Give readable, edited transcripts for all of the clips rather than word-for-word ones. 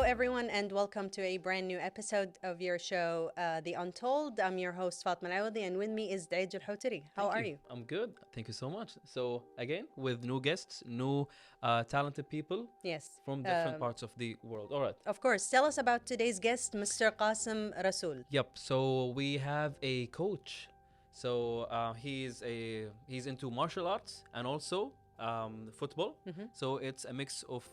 everyone, and welcome to a brand new episode of your show, The Untold. I'm your host, Fatma Al, and with me is Daij Al. How Thank are you. you? I'm good. Thank you so much. So again, with new guests, new talented people Yes. from different parts of the world. All right. Of course, tell us about today's guest, Mr. Qasim Rasul. Yep. So we have a coach. So he's into martial arts and also football. So it's a mix of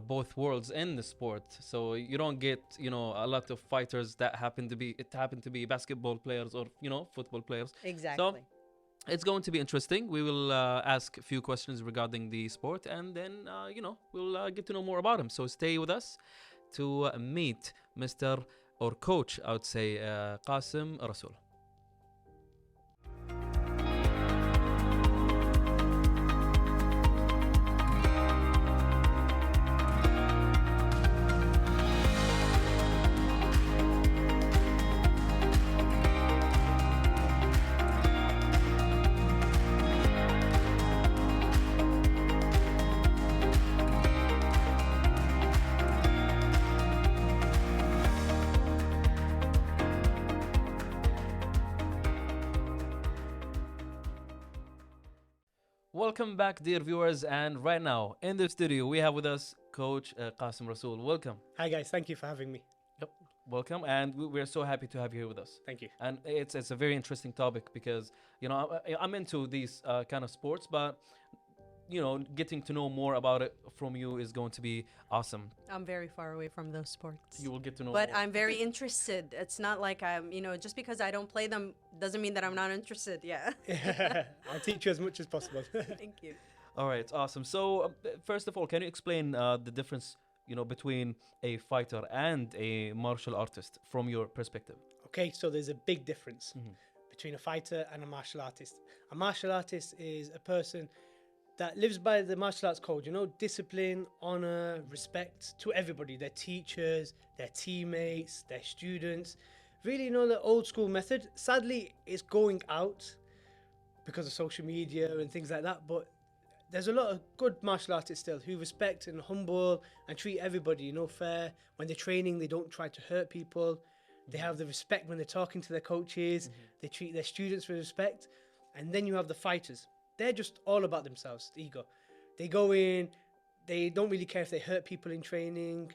both worlds in the sport. So you don't get a lot of fighters that happen to be basketball players or football players. Exactly. So it's going to be interesting. We will ask a few questions regarding the sport, and then we'll get to know more about him. So stay with us to meet Mr. or Coach, I would say, Qasim Rasul. Welcome back, dear viewers, and right now in the studio we have with us Coach Qasim Rasul. Welcome. Hi guys, thank you for having me. Yep. Welcome, and we're so happy to have you here with us. Thank you. And it's a very interesting topic because I'm into these kind of sports, but getting to know more about it from you is going to be awesome. I'm very far away from those sports. You will get to know. But more. I'm very interested. It's not like just because I don't play them doesn't mean that I'm not interested. Yeah. I'll teach you as much as possible. Thank you. All right, awesome. So first of all, can you explain the difference, between a fighter and a martial artist from your perspective? Okay, so there's a big difference between a fighter and a martial artist. A martial artist is a person that lives by the martial arts code, discipline, honor, respect to everybody, their teachers, their teammates, their students. Really, the old school method. Sadly, it's going out because of social media and things like that, but there's a lot of good martial artists still who respect and humble and treat everybody, fair. When they're training, they don't try to hurt people. They have the respect when they're talking to their coaches. They treat their students with respect. And then you have the fighters. They're just all about themselves, the ego. They go in, they don't really care if they hurt people in training.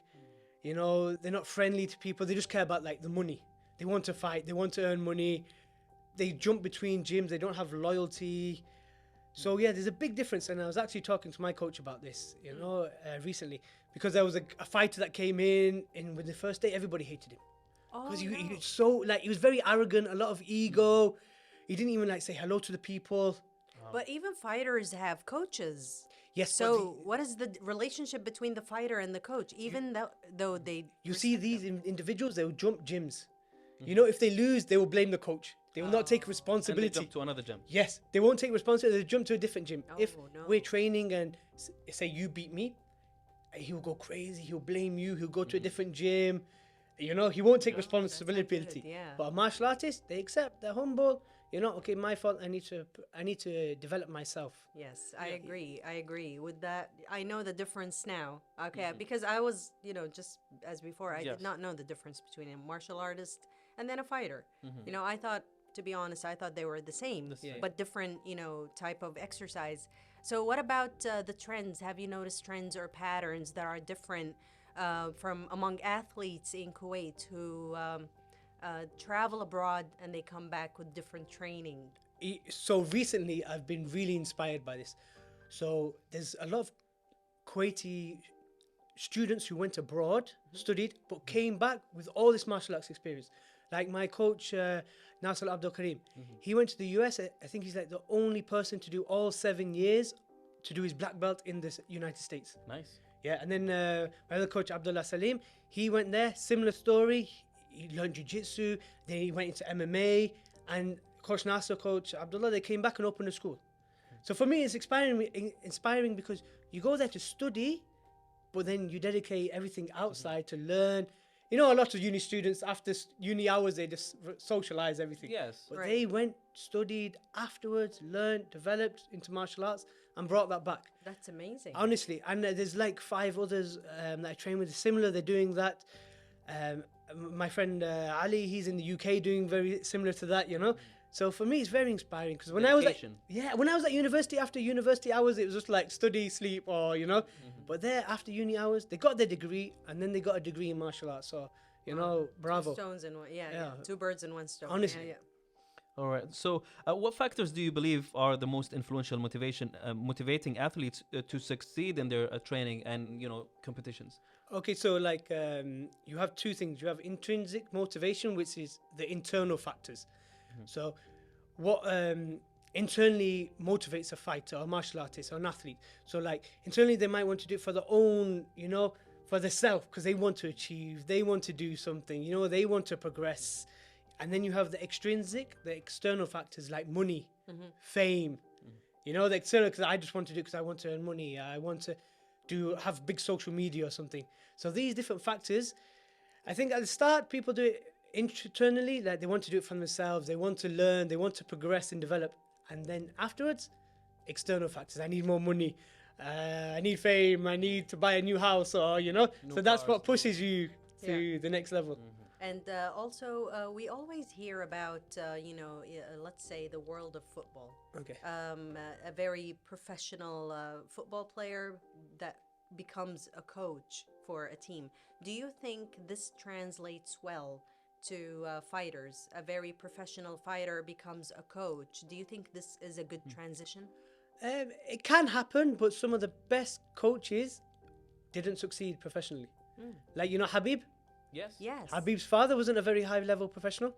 They're not friendly to people. They just care about the money. They want to fight. They want to earn money. They jump between gyms. They don't have loyalty. So yeah, there's a big difference. And I was actually talking to my coach about this, recently, because there was a fighter that came in, and when the first day, everybody hated him. Because he was so, he was very arrogant, a lot of ego. He didn't even say hello to the people. But even fighters have coaches. Yes. So what is the relationship between the fighter and the coach? Even though they... You see these individuals, they will jump gyms. If they lose, they will blame the coach. They will not take And responsibility. they jump to another gym. Yes, they won't take responsibility. They jump to a different gym. Oh, If no. we're training and say you beat me, he'll go crazy. He'll blame you. He'll go to a different gym. He won't take responsibility. good, yeah. But a martial artist, they accept. They're humble. Okay, my fault. I need to develop myself. Yes, I agree with that. I know the difference now. Okay, because I was, just as before, I Yes. did not know the difference between a martial artist and then a fighter. I thought, to be honest, I thought they were the same, same. but different, type of exercise. So what about the trends? Have you noticed trends or patterns that are different from among athletes in Kuwait who travel abroad and they come back with different training? So recently, I've been really inspired by this. So there's a lot of Kuwaiti students who went abroad, studied, but came back with all this martial arts experience. Like my coach, Nasser Abdul Karim, he went to the US. I think he's the only person to do all 7 years to do his black belt in the United States. Nice. Yeah, and then my other coach, Abdullah Salim, he went there, similar story. He learned jiu-jitsu, then he went into MMA, and Coach Nasser, Coach Abdullah, they came back and opened a school. So for me, it's inspiring because you go there to study, but then you dedicate everything outside to learn. A lot of uni students, after uni hours, they just socialize everything. Yes. But Right. they went, studied afterwards, learned, developed into martial arts. and brought that back. That's amazing. Honestly, and there's like 5 others that I train with. Similar, they're doing that. My friend Ali, he's in the UK doing very similar to that. You know, so for me, it's very inspiring because when Dedication. when I was at university, after university hours, it was just like study, sleep, or you know. But there, after uni hours, they got their degree, and then they got a degree in martial arts. So you know, bravo. 2 stones in one. Yeah, Yeah. 2 birds in 1 stone. Honestly. Yeah. All right. So, what factors do you believe are the most influential motivating athletes to succeed in their training and competitions? Okay, so like you have 2 things. You have intrinsic motivation, which is the internal factors. So, what internally motivates a fighter, or a martial artist, or an athlete? So, like internally, they might want to do it for their own, for themselves, because they want to achieve, they want to do something, they want to progress. And then you have the extrinsic, the external factors like money, fame. The external, because I just want to do it because I want to earn money. I want to have big social media or something. So these different factors, I think at the start people do it internally, like they want to do it for themselves. They want to learn, they want to progress and develop. And then afterwards, external factors. I need more money. I need fame. I need to buy a new house, or So that's what pushes you to the next level. And also, we always hear about, let's say the world of football. Okay. A very professional football player that becomes a coach for a team. Do you think this translates well to fighters? A very professional fighter becomes a coach. Do you think this is a good transition? It can happen, but some of the best coaches didn't succeed professionally. Like, Habib? Yes. Yes. Habib's father wasn't a very high-level professional.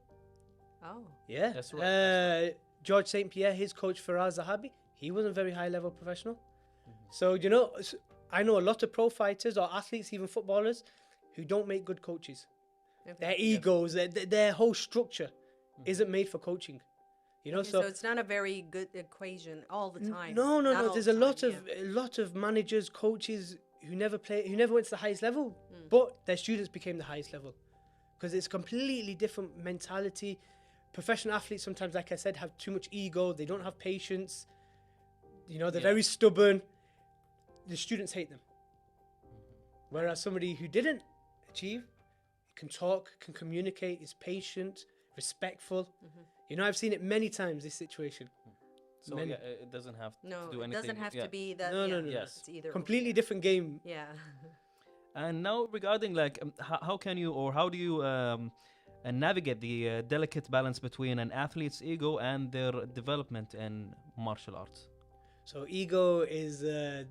Oh. Yeah. That's right. George St. Pierre, his coach Faraz Zahabi, he wasn't a very high-level professional. So, I know a lot of pro fighters or athletes, even footballers, who don't make good coaches. Okay. Their egos, their whole structure isn't made for coaching. So it's not a very good equation all the time. No. Not all There's the a lot of managers, coaches who never went to the highest level, but their students became the highest level, because it's completely different mentality. Professional athletes sometimes, like I said, have too much ego. They don't have patience. They're very stubborn. The students hate them. Whereas somebody who didn't achieve can talk, can communicate, is patient, respectful. I've seen it many times, this situation. So it doesn't have to do anything. It doesn't have to be that. No. Yes. It's either Completely different game. Yeah. And now regarding how can you, or how do you navigate the delicate balance between an athlete's ego and their development in martial arts? So ego is the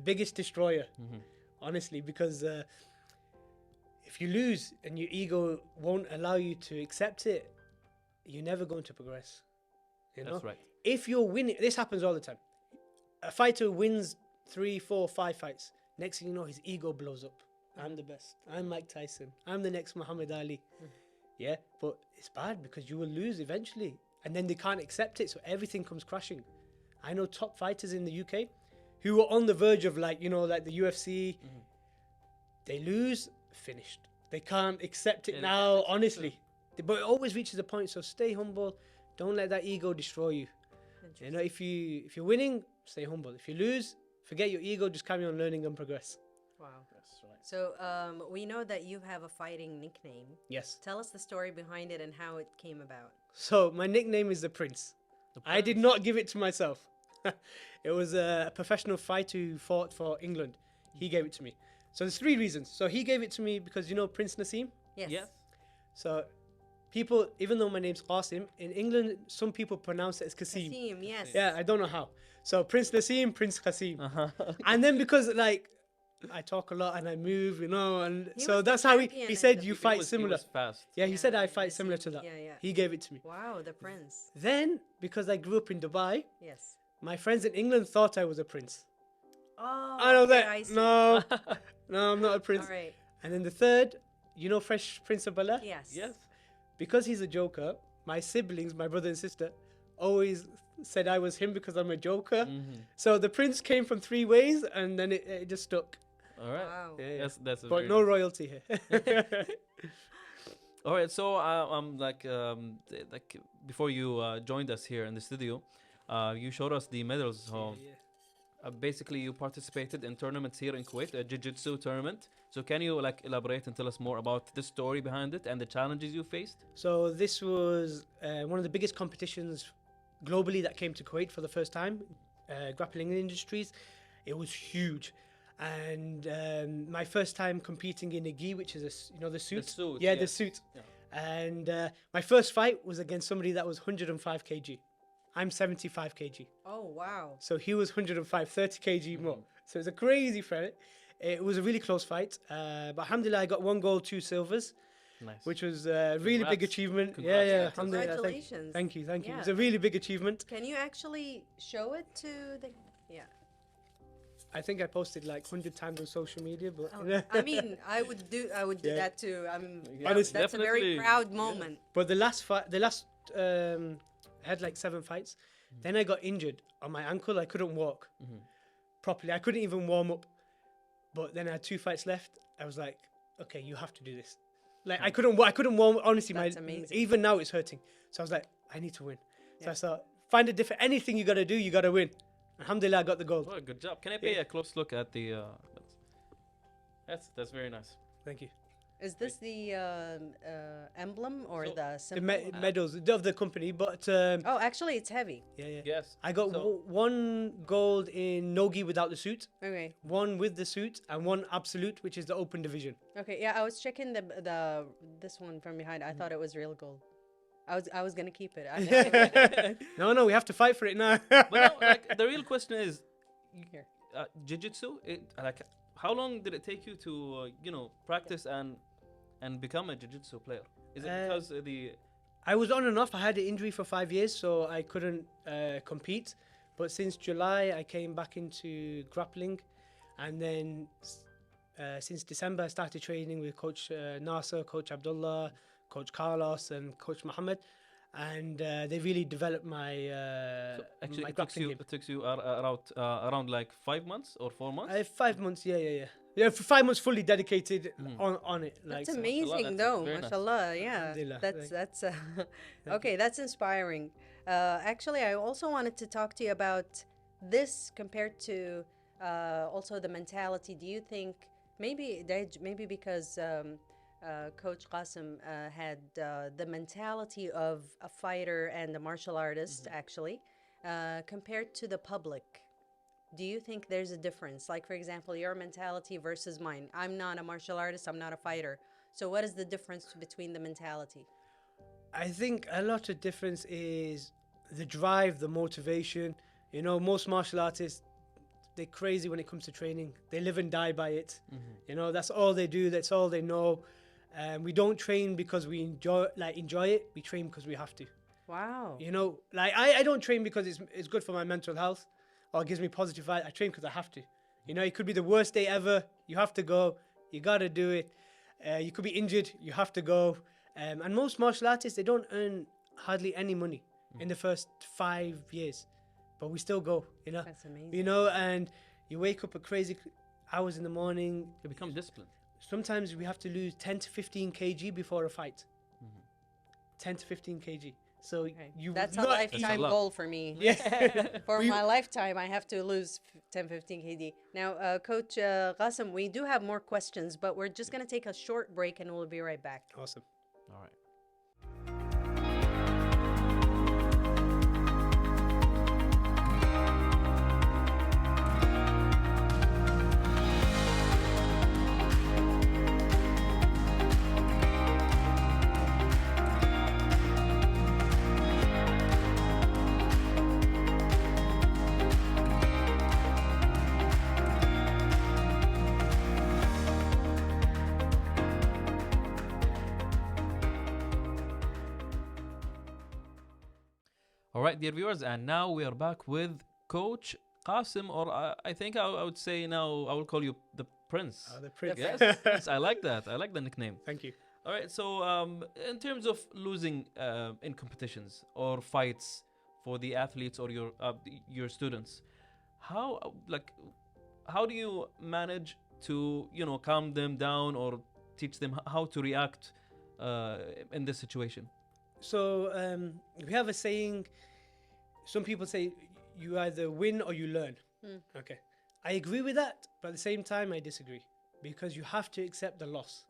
biggest destroyer, honestly, because if you lose and your ego won't allow you to accept it, you're never going to progress. That's right. If you're winning, this happens all the time. A fighter wins 3, 4, 5 fights. Next thing you know, his ego blows up. I'm the best. I'm Mike Tyson. I'm the next Muhammad Ali. Yeah, but it's bad because you will lose eventually. And then they can't accept it, so everything comes crashing. I know top fighters in the UK who are on the verge of like the UFC. They lose, finished. They can't accept it now, honestly. But it always reaches a point, so stay humble. Don't let that ego destroy you. If you're winning, stay humble. If you lose, forget your ego, just carry on learning and progress. Wow. That's right. So we know that you have a fighting nickname. Yes. Tell us the story behind it and how it came about. So my nickname is the Prince. I did not give it to myself. It was a professional fighter who fought for England. He gave it to me. So there's 3 reasons. So he gave it to me because Prince Naseem. Yes. Yes. So people, even though my name's Kasim, in England some people pronounce it as Kasim. Kasim, yes. Yeah, I don't know how. So Prince Naseem, Prince Kasim. And then because I talk a lot and I move, and He so was that's the how champion he in said the you beginning. fight He similar. was fast. Yeah, he said I fight Naseem, similar to that. yeah, yeah. He gave it to me. Wow, the prince. Then, because I grew up in Dubai, Yes. my friends in England thought I was a prince. Oh, I know okay, that. I see. No, no, I'm not a prince. All right. And then the third, Fresh Prince of Bel-Air? Yes. Yes. Because he's a joker, my siblings, my brother and sister, always said I was him because I'm a joker. So the prince came from 3 ways, and then it just stuck. All right. Wow. Yeah. That's a But very no nice- royalty here. All right. So before you joined us here in the studio, you showed us the medals. So basically you participated in tournaments here in Kuwait, a jiu-jitsu tournament. So can you like elaborate and tell us more about the story behind it and the challenges you faced? So this was one of the biggest competitions globally that came to Kuwait for the first time, grappling industries. It was huge. And my first time competing in a gi, which is the suit. The suit, Yeah, the yes. suit. Yeah. And my first fight was against somebody that was 105 kg. I'm 75 kg. Oh, wow. So he was 105, 30 kg more. So it's a crazy fight. It was a really close fight. But alhamdulillah, I got 1 gold, 2 silvers, Nice. which was a really big Congrats. achievement. Congrats. Yeah, Yeah, alhamdulillah. Congratulations. Thank you. Yeah. It's a really big achievement. Can you actually show it to the? Yeah. I think I posted like 100 times on social media, but I mean, I would do Yeah. that too. I mean, Yeah, that's a very definitely. proud moment. but the last I had like 7 fights. Then I got injured on my ankle. I couldn't walk properly. I couldn't even warm up. But then I had 2 fights left. I was like, okay, you have to do this. Like I couldn't warm. Honestly, That's amazing. even now it's hurting. So I was like, I need to win. So Yeah. I thought, find a different anything you gotta do. You gotta win. Alhamdulillah, I got the gold. Well, good job. Can I pay a close look at the? That's very nice. Thank you. Is this the emblem or So, the The symbol? medals of the company, but Oh, actually, it's heavy. yeah. Yes. I got So- 1 gold in nogi without the suit, Okay. 1 with the suit, and 1 absolute, which is the open division. Okay. Yeah, I was checking the this one from behind. I thought it was real gold. I was gonna keep it. No, we have to fight for it now. But no, like the real question is, Here. jiu-jitsu. Like, how long did it take you to practice and become a jiu-jitsu player? Is it because the I was on and off. I had an injury for 5 years, so I couldn't compete. But since July, I came back into grappling, and then since December, I started training with Coach Nasser, Coach Abdullah, Coach Carlos, and Coach Mohammed, and they really developed my actually my it took grappling you game. it took you around like 5 months or 4 months? 5 months, yeah. For 5 months, fully dedicated on it. Like That's so. amazing, that's though. very nice. Mashallah, yeah. Alhamdulillah, That's okay. That's inspiring. Actually, I also wanted to talk to you about this compared to also the mentality. Do you think maybe because Coach Kasim had the mentality of a fighter and a martial artist, actually, compared to the public? Do you think there's a difference? Like, for example, your mentality versus mine. I'm not a martial artist, I'm not a fighter. So, what is the difference between the mentality? I think a lot of difference is the drive, the motivation. Most martial artists, they're crazy when it comes to training. They live and die by it. That's all they do. That's all they know. We don't train because we enjoy it. We train because we have to. Wow. I don't train because it's good for my mental health or it gives me positive vibe. I train because I have to. It could be the worst day ever. You have to go. You got to do it. You could be injured. You have to go. And most martial artists, they don't earn hardly any money in the first 5 years. But we still go, That's amazing. and you wake up at crazy hours in the morning. You become disciplined. Sometimes we have to lose 10 to 15 kg before a fight. 10 to 15 kg. So Okay. you That's a not lifetime lot. goal for me. Yeah. For my lifetime, I have to lose 10, 15 kg. Now, Coach Qasim, we do have more questions, but we're just going to take a short break and we'll be right back. Awesome. All right. All right, dear viewers, and now we are back with Coach Qasim, or I think I would say now I will call you the Prince. The prince. Yes, Prince, I like that. I like the nickname. Thank you. All right, so in terms of losing in competitions or fights for the athletes or your students, how do you manage to calm them down or teach them how to react in this situation? So we have a saying. Some people say you either win or you learn. Okay. I agree with that, but at the same time, I disagree because you have to accept the loss.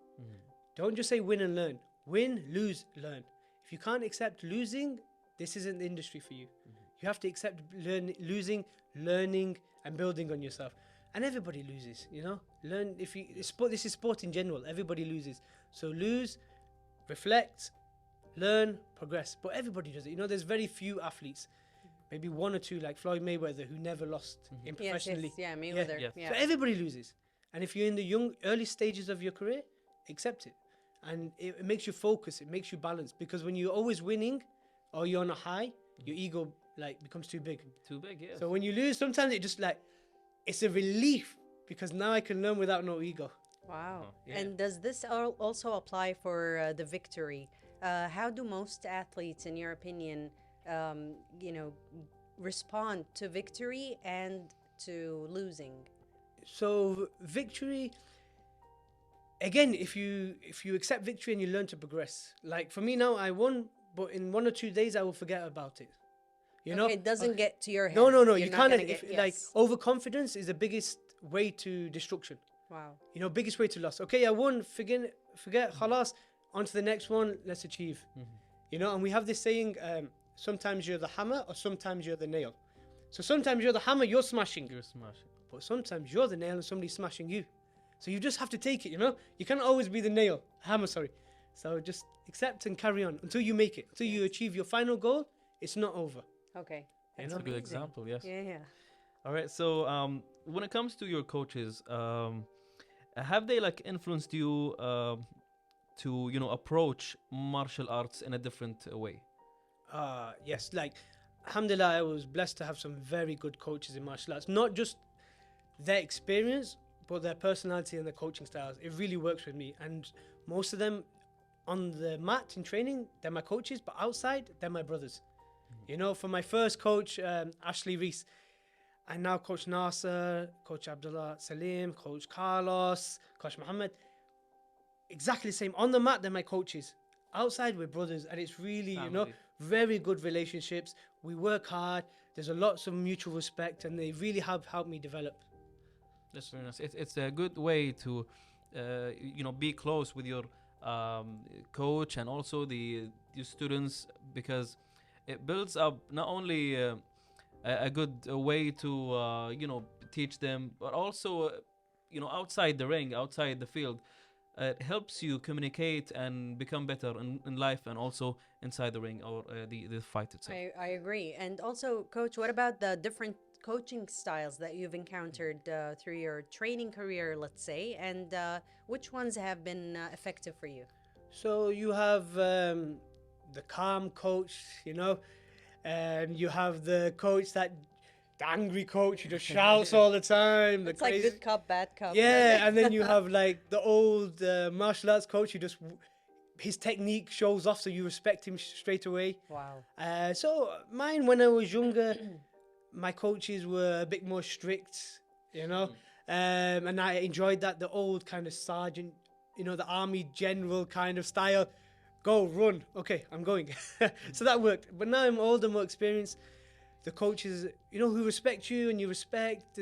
Don't just say win and learn. Win, lose, learn. If you can't accept losing, this isn't the industry for you. You have to accept losing, learning, and building on yourself. And everybody loses, you know. Learn if you sport. This is sport in general. Everybody loses. So lose, reflect, learn, progress. But everybody does it. You know, there's very few athletes, maybe one or two, like Floyd Mayweather, who never lost in professionally. Yes, yeah, Mayweather. Yes. Yeah. So everybody loses. And if you're in the early stages of your career, accept it. And it makes you focus, it makes you balance. Because when you're always winning or you're on a high, your ego like becomes too big. Too big, yes. So when you lose, sometimes it just like, it's a relief because now I can learn without no ego. Wow. Yeah. And does this also apply for the victory? How do most athletes, in your opinion, you know, respond to victory and to losing? So victory, again, if you accept victory and you learn to progress. Like for me now, I won, but in 1 or 2 days I will forget about it. You know, Okay, it doesn't get to your head. no. You're You not can't. gonna If, get- Like yes. overconfidence is the biggest way to destruction. Wow. You know, biggest way to loss. Okay, I won. Forget. Khalas. On to the next one. Let's achieve. You know, and we have this saying: sometimes you're the hammer, or sometimes you're the nail. So sometimes you're the hammer, you're smashing, You're smashing. but sometimes you're the nail and somebody's smashing you. So you just have to take it. You know, you can't always be the hammer. Sorry. So just accept and carry on until you make it. Until you achieve your final goal. It's not over. Okay. That's That's a good amazing. example, yes. Yeah, yeah. All right. So, when it comes to your coaches, have they like influenced you to approach martial arts in a different way? Yes, like alhamdulillah, I was blessed to have some very good coaches in martial arts. Not just their experience, but their personality and their coaching styles. It really works with me. And most of them on the mat in training, they're my coaches, but outside, they're my brothers. You know, for my first coach, Ashley Reese, I now coach Nasser, Coach Abdullah Salim, Coach Carlos, Coach Mohammed. Exactly the same. On the mat, they're my coaches. Outside, we're brothers. And it's really, Family. very good relationships. We work hard. There's a lots of mutual respect, and they really have helped me develop. That's very nice. It's a good way to, be close with your coach and also your students, because it builds up not only a good way to teach them, but also outside the ring, outside the field. It helps you communicate and become better in life and also inside the ring or the fight itself. I agree. And also, Coach, what about the different coaching styles that you've encountered through your training career, let's say, and which ones have been effective for you? So you have the calm coach, you have the coach the angry coach who just shouts all the time. It's like good cop, bad cop. Yeah, and then you have like the old martial arts coach who just his technique shows off, so you respect him straight away. Wow. So mine, when I was younger, my coaches were a bit more strict, and I enjoyed that, the old kind of sergeant, the army general kind of style. Go, run. Okay, I'm going. So that worked. But now I'm older, more experienced. The coaches, who respect you and you respect,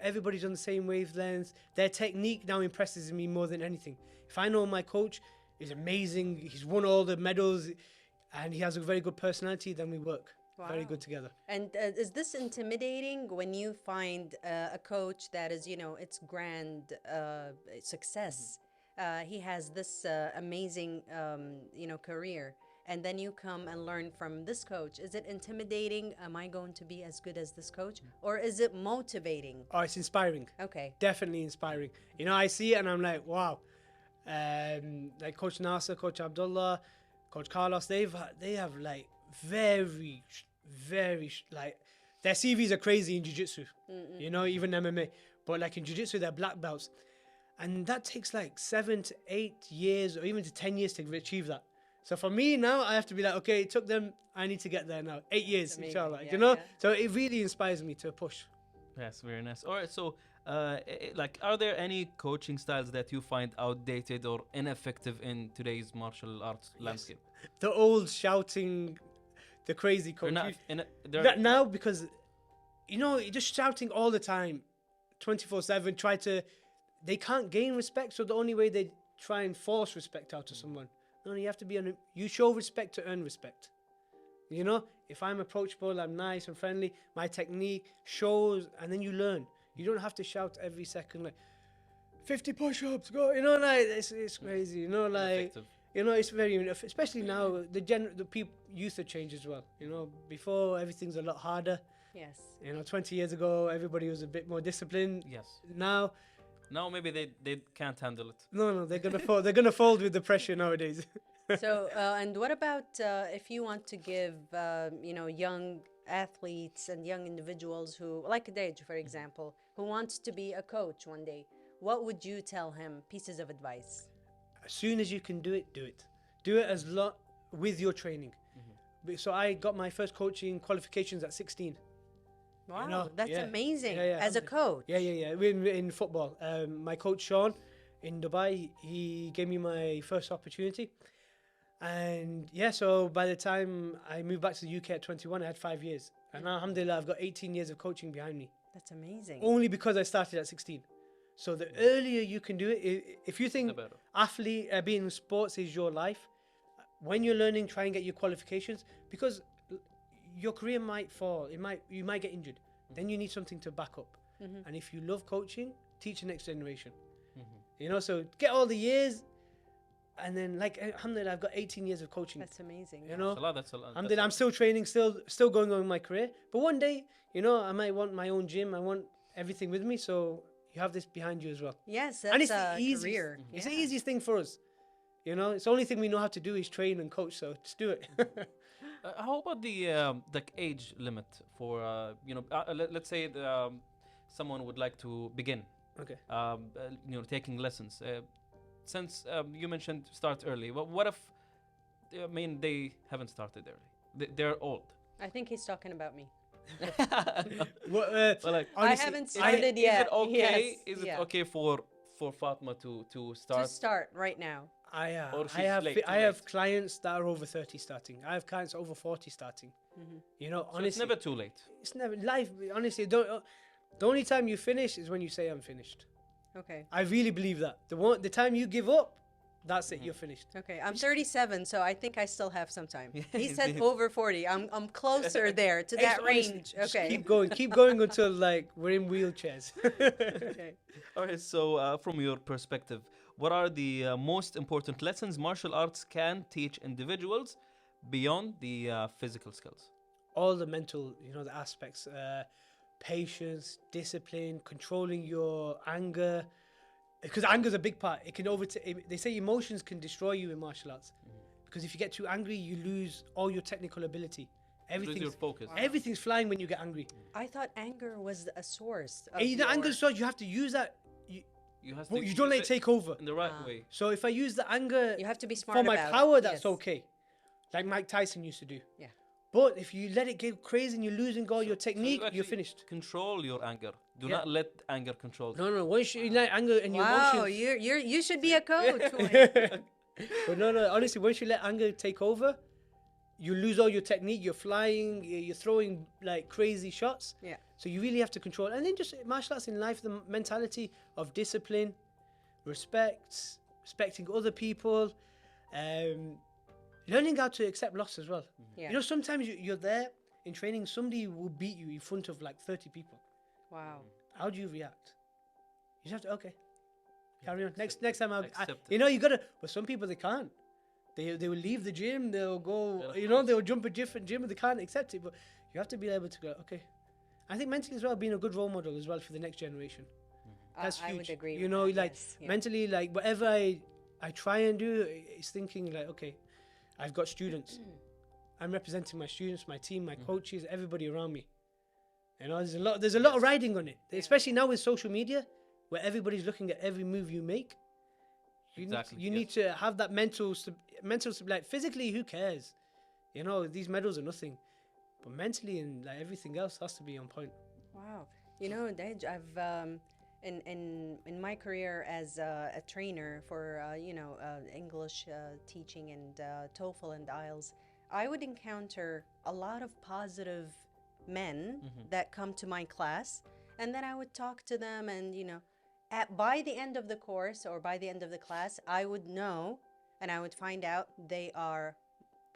everybody's on the same wavelength. Their technique now impresses me more than anything. If I know my coach is amazing, he's won all the medals, and he has a very good personality, then we work very Wow. good together. And is this intimidating when you find a coach that is, it's grand success? He has this amazing, career. And then you come and learn from this coach. Is it intimidating? Am I going to be as good as this coach? Or is it motivating? Oh, it's inspiring. Okay. Definitely inspiring. I see it and I'm like, wow. Like Coach Nasser, Coach Abdullah, Coach Carlos, they have like very, like their CVs are crazy in jiu-jitsu, even MMA. But like in jiu-jitsu, they're black belts. And that takes like 7 to 8 years or even to 10 years to achieve that. So for me now, I have to be like, okay, it took them, I need to get there now. 8 years, amazing. inshallah, Yeah. So it really inspires me to push. Yes, very nice. All right, so are there any coaching styles that you find outdated or ineffective in today's martial arts landscape? The old shouting, the crazy They're coach. not, You- they're That now, because you're just shouting all the time, 24/7. They can't gain respect, so the only way they try and force respect out of someone. No, you have to be you show respect to earn respect. You know, if I'm approachable, I'm nice and friendly, my technique shows, and then you learn. You don't have to shout every second like 50 push-ups, go. You know, like it's crazy. You know, like Ineffective. you know, it's very especially now the people youth have changed as well. You know, before everything's a lot harder. Yes. You know, 20 years ago everybody was a bit more disciplined. Yes. Now, Now maybe they can't handle it. no, they're gonna fold. They're gonna fold with the pressure nowadays. So, and what about if you want to give, young athletes and young individuals who, like Dej, for example, who wants to be a coach one day, what would you tell him? Pieces of advice. As soon as you can do it, do it. Do it as lot with your training. So I got my first coaching qualifications at 16. Wow, know, that's yeah. amazing. Yeah, As a coach. Yeah. In football, my coach Sean in Dubai, he gave me my first opportunity, and yeah. So by the time I moved back to the UK at 21, I had 5 years, and alhamdulillah, I've got 18 years of coaching behind me. That's amazing. Only because I started at 16. So the earlier you can do it, if you think The better. being in sports is your life, when you're learning, try and get your qualifications, because your career might fall. You might get injured. Then you need something to back up. And if you love coaching, teach the next generation. You know, so get all the years, and then like alhamdulillah, I've got 18 years of coaching. That's amazing. You know, That's a lot. alhamdulillah, I'm still training, still going on in my career. But one day, you know, I might want my own gym. I want everything with me. So you have this behind you as well. Yes, And that's it's the a easiest. career. It's the easiest thing for us. You know, it's the only thing we know how to do is train and coach. So just do it. How about the age limit for let's say someone would like to begin Okay. taking lessons. Since you mentioned start early, what if they haven't started early? They're old. I think he's talking about me. Well, Well, like, I honestly, haven't started is yet. it okay? Yes, Is it yeah. okay for Fatma to start? To start right now. Or I she's have late, too I have late. clients that are over 30 starting. I have clients over 40 starting. You know, So honestly, it's never too late. it's never life. Honestly, the only time you finish is when you say I'm finished. Okay. I really believe that. The time you give up, that's it. You're finished. Okay. I'm 37, so I think I still have some time. Yeah, He said indeed. over 40. I'm closer there to that Honestly, range. just Okay. keep going until like we're in wheelchairs. Okay. All right. So, from your perspective, what are the most important lessons martial arts can teach individuals beyond the physical skills? All the mental, the aspects, patience, discipline, controlling your anger, because anger is a big part. It can they say emotions can destroy you in martial arts, because if you get too angry, you lose all your technical ability. Lose your focus. Everything's flying when you get angry. I thought anger was a source. Of And the anger your- source, you have to use that. You have But to you don't let use it take over. in the right way. So if I use the anger You have to be smart for my about it. power, that's Yes. okay. Like Mike Tyson used to do. Yeah. But if you let it get crazy and you're losing all your So technique, you you're actually finished. Control your anger. Do Yeah. not let anger control you. No. Once you let anger and your Wow, emotions. you should be a coach. But no. Honestly, once you let anger take over, you lose all your technique. You're flying. You're throwing like crazy shots. Yeah. So you really have to control. And then just martial arts in life, the mentality of discipline, respecting other people, learning how to accept loss as well. Yeah. You know, sometimes you're there in training, somebody will beat you in front of like 30 people. Wow. How do you react? You just have to, okay, carry on. Next time, Accept it. you gotta. But some people they can't. They will leave the gym. They'll go. Yeah, They'll jump a different gym. But they can't accept it. But you have to be able to go. Okay. I think mentally as well, being a good role model as well for the next generation. That's I huge. would agree. You with know, that, like yes. Yeah. mentally, like whatever I try and do, is thinking like, okay, I've got students. I'm representing my students, my team, my coaches, everybody around me. You know, there's a lot of riding on it, especially now with social media, where everybody's looking at every move you make. You need to have that mental, like physically, who cares? You know, these medals are nothing, but mentally and like everything else has to be on point. Wow. You know, Dej, I've in my career as a trainer for English teaching and TOEFL and IELTS, I would encounter a lot of positive men that come to my class, and then I would talk to them, and by the end of the course or by the end of the class, I would know and I would find out they are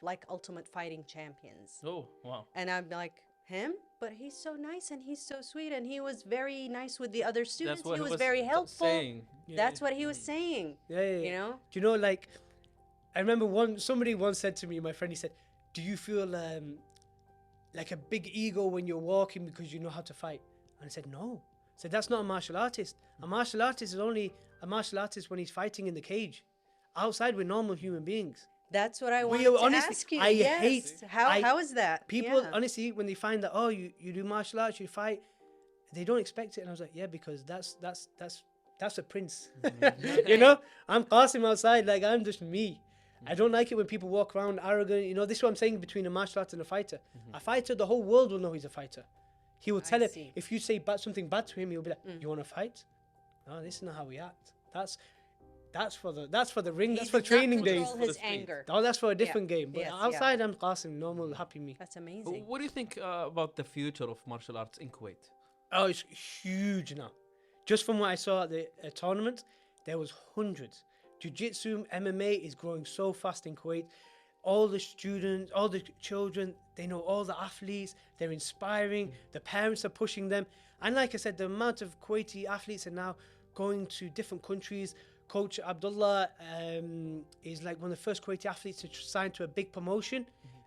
like ultimate fighting champions. Oh, wow. And I'm like, him? But he's so nice and he's so sweet and he was very nice with the other students. That's what He he was very helpful. saying. That's what he was saying. Yeah. You know? Do you know, like, I remember somebody once said to me, my friend, he said, do you feel like a big ego when you're walking because you know how to fight? And I said, no. I said, that's not a martial artist. A martial artist is only a martial artist when he's fighting in the cage. Outside, we're normal human beings. That's what I wanted We- to honestly, ask you. I Yes. hate- How is that? People, Yeah. honestly, when they find that, oh, you do martial arts, you fight, they don't expect it. And I was like, yeah, because that's a prince. You know, I'm Kasim outside, like I'm just me. I don't like it when people walk around arrogant. You know, this is what I'm saying between a martial artist and a fighter. A fighter, the whole world will know he's a fighter. He will tell it. see. If you say something bad to him, he'll be like, you want to fight? No, this is not how we act. That's for the ring. That's He for does not training days. control For the his street. anger. Oh, that's for a different game. But Yes, yeah. outside, I'm Qasim, normal, happy me. That's amazing. What do you think about the future of martial arts in Kuwait? Oh, it's huge now. Just from what I saw at the tournament, there was hundreds. Jiu-Jitsu, MMA is growing so fast in Kuwait. All the students, all the children, they know all the athletes. They're inspiring. The parents are pushing them. And like I said, the amount of Kuwaiti athletes are now going to different countries. Coach Abdullah is like one of the first Kuwaiti athletes to sign to a big promotion,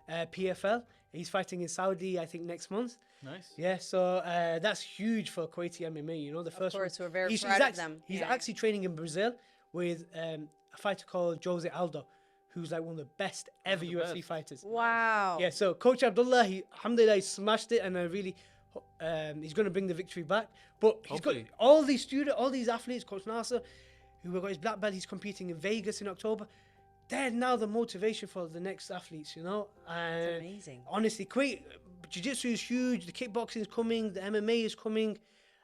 PFL. He's fighting in Saudi, I think, next month. Nice. Yeah, so that's huge for Kuwaiti MMA. You know, the first course, one. we're very he's, proud he's of act- them. He's Yeah. actually training in Brazil with a fighter called Jose Aldo, who's like one of the best ever the UFC best. fighters. Wow. Yeah, so Coach Abdullah, alhamdulillah, he smashed it, and I really, he's going to bring the victory back. But he's got Hopefully. all these athletes, Coach Nasser, who got his black belt, he's competing in Vegas in October. They're now the motivation for the next athletes, you know. That's amazing. Honestly, Kuwait, Jiu-Jitsu is huge, the kickboxing is coming, the MMA is coming,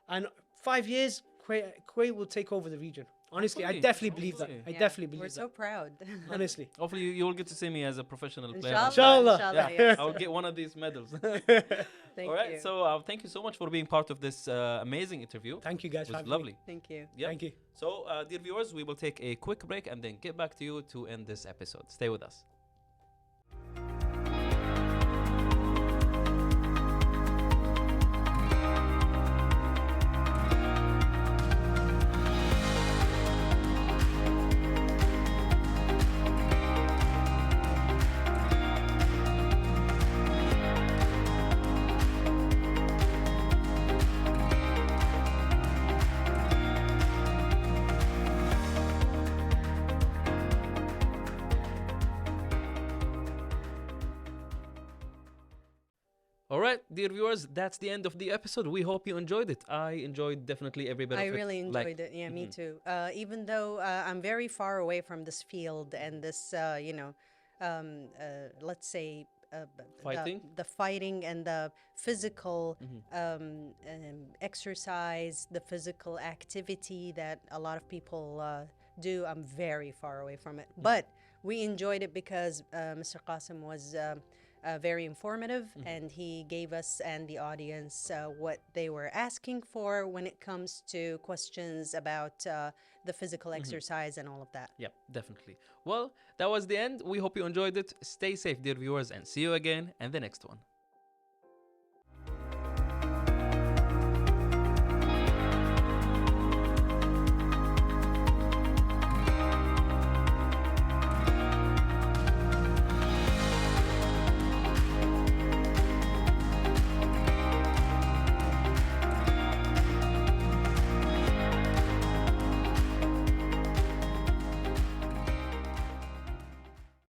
and 5 years, Kuwait will take over the region. Honestly, I Hopefully. definitely believe that. Hopefully. I definitely We're believe so that. proud. Honestly. Hopefully, you'll get to see me as a professional player. Inshallah. Yeah, yes. I'll get one of these medals. Thank All right, you. so thank you so much for being part of this amazing interview. Thank you guys It for was having lovely. me. Thank you. Yep. Thank you. So, dear viewers, we will take a quick break and then get back to you to end this episode. Stay with us. All right, dear viewers, that's the end of the episode. We hope you enjoyed it. I enjoyed definitely every bit I of it. really Like, enjoyed it. Yeah, me too. Even though I'm very far away from this field and this, let's say, Fighting? the fighting and the physical exercise, the physical activity that a lot of people do, I'm very far away from it. But we enjoyed it because Mr. Qasim was very informative, and he gave us and the audience what they were asking for when it comes to questions about the physical exercise and all of that. Yep, definitely. Well, that was the end. We hope you enjoyed it. Stay safe, dear viewers, and see you again in the next one.